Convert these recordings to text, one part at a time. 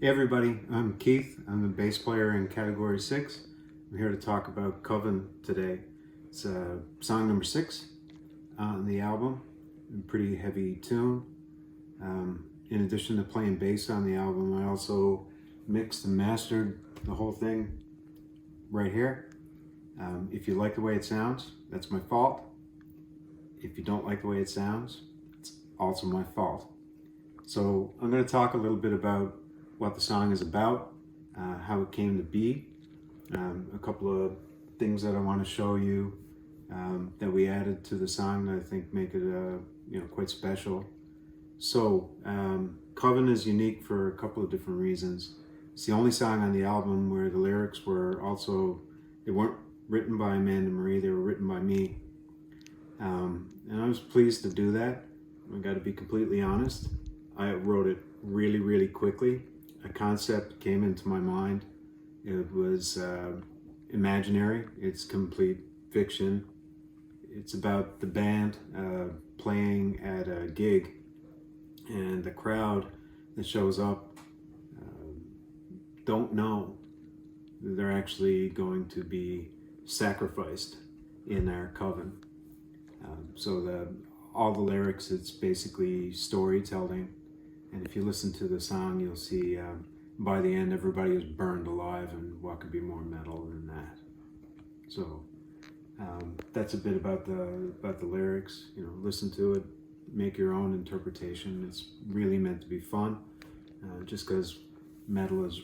Hey everybody, I'm Keith. I'm the bass player in Category 6. I'm here to talk about Coven today. It's song number 6 on the album. A pretty heavy tune. In addition to playing bass on the album, I also mixed and mastered the whole thing right here. If you like the way it sounds, that's my fault. If you don't like the way it sounds, it's also my fault. So I'm going to talk a little bit about what the song is about, how it came to be, a couple of things that I want to show you that we added to the song that I think make it quite special. So Coven is unique for a couple of different reasons. It's the only song on the album where the lyrics were also, they weren't written by Amanda Marie, they were written by me. And I was pleased to do that. I got to be completely honest. I wrote it really quickly. A concept came into my mind. It was imaginary. It's complete fiction. It's about the band playing at a gig, and the crowd that shows up don't know that they're actually going to be sacrificed in our coven. So all the lyrics, it's basically storytelling. And if you listen to the song, you'll see by the end, everybody is burned alive, and what could be more metal than that? So that's a bit about the lyrics. You know, listen to it, make your own interpretation. It's really meant to be fun. Just because metal is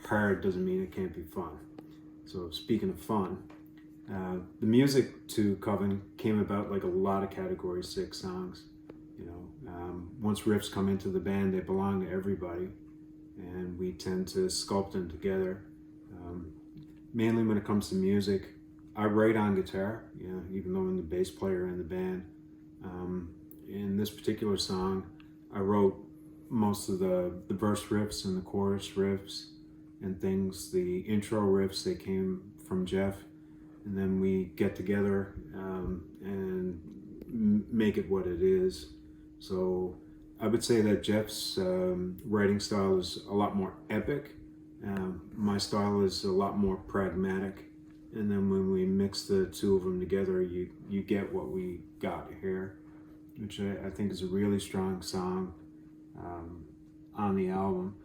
hard doesn't mean it can't be fun. So speaking of fun, the music to Coven came about like a lot of Category 6 songs. You know, once riffs come into the band, they belong to everybody, and we tend to sculpt them together. Mainly when it comes to music, I write on guitar, you know, even though I'm the bass player in the band. In this particular song, I wrote most of the verse riffs and the chorus riffs and things. The intro riffs, they came from Jeff, and then we get together and make it what it is. So I would say that Jeff's writing style is a lot more epic. My style is a lot more pragmatic. And then when we mix the two of them together, you get what we got here, which I think is a really strong song on the album.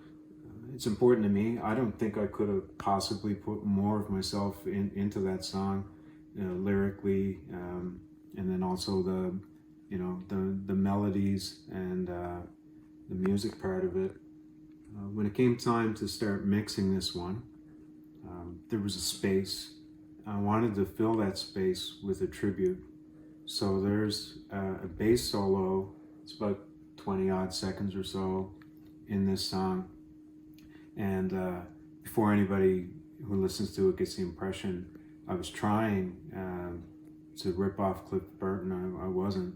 It's important to me. I don't think I could have possibly put more of myself into that song, lyrically, and then also the melodies and the music part of it. When it came time to start mixing this one, there was a space. I wanted to fill that space with a tribute. So there's a bass solo. It's about 20 odd seconds or so in this song. And before anybody who listens to it gets the impression I was trying to rip off Cliff Burton, I wasn't.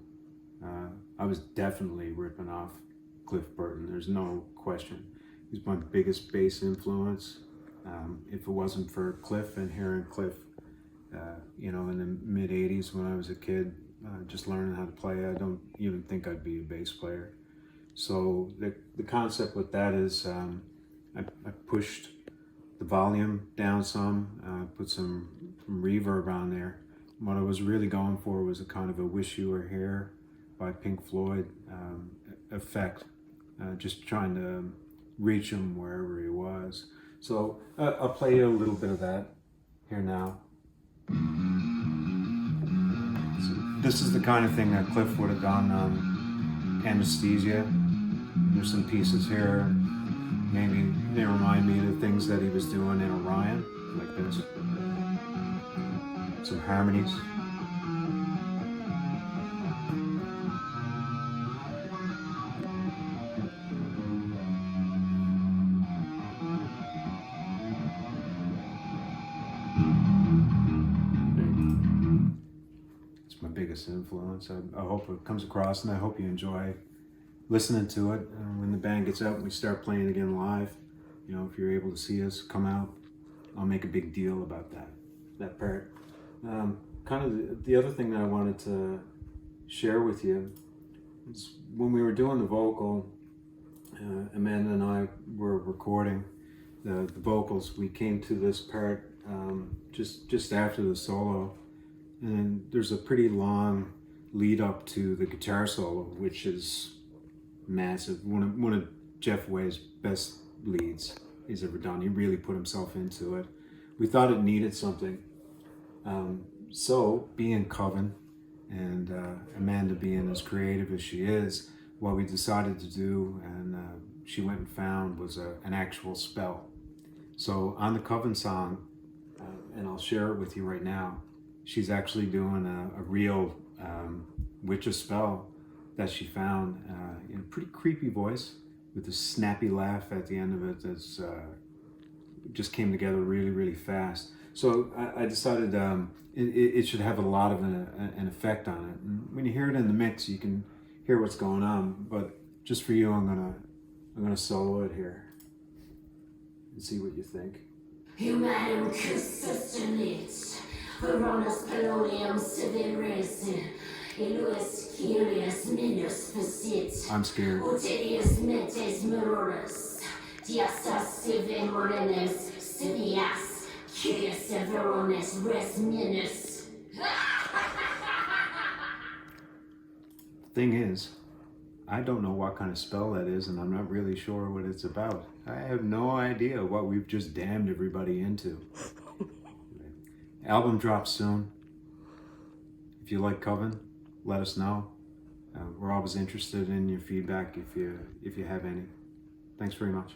I was definitely ripping off Cliff Burton. There's no question. He's my biggest bass influence. If it wasn't for Cliff and hearing Cliff, in the mid 80s when I was a kid, just learning how to play, I don't even think I'd be a bass player. So the concept with that is I pushed the volume down some, put some reverb on there. What I was really going for was a kind of a Wish You Were Here by Pink Floyd effect, just trying to reach him wherever he was. So I'll play you a little bit of that here now. So this is the kind of thing that Cliff would have done on Anesthesia. There's some pieces here, maybe they remind me of the things that he was doing in Orion, like this. Some harmonies. My biggest influence. I hope it comes across, and I hope you enjoy listening to it. When the band gets out and we start playing again live, you know, if you're able to see us, come out. I'll make a big deal about that part. Kind of the other thing that I wanted to share with you is when we were doing the vocal, Amanda and I were recording the vocals. We came to this part just after the solo, and there's a pretty long lead up to the guitar solo, which is massive. One of Jeff Way's best leads he's ever done. He really put himself into it. We thought it needed something. So being Coven and Amanda being as creative as she is, what we decided to do, and she went and found, was an actual spell. So on the Coven song, and I'll share it with you right now, she's actually doing a real witch's spell that she found in a pretty creepy voice with a snappy laugh at the end of it that's just came together really, really fast. So I decided it should have a lot of an effect on it. And when you hear it in the mix, you can hear what's going on. But just for you, I'm gonna solo it here and see what you think. Humanum consistent, Veronas polonium severus, Illuis curious minus facit. I'm scared. Utilius mentes mirrorus, Diastas sive morenes, Sivias, curious verones res minus. Thing is, I don't know what kind of spell that is, and I'm not really sure what it's about. I have no idea what we've just damned everybody into. Album drops soon. If you like Coven, let us know. We're always interested in your feedback if you have any. Thanks very much.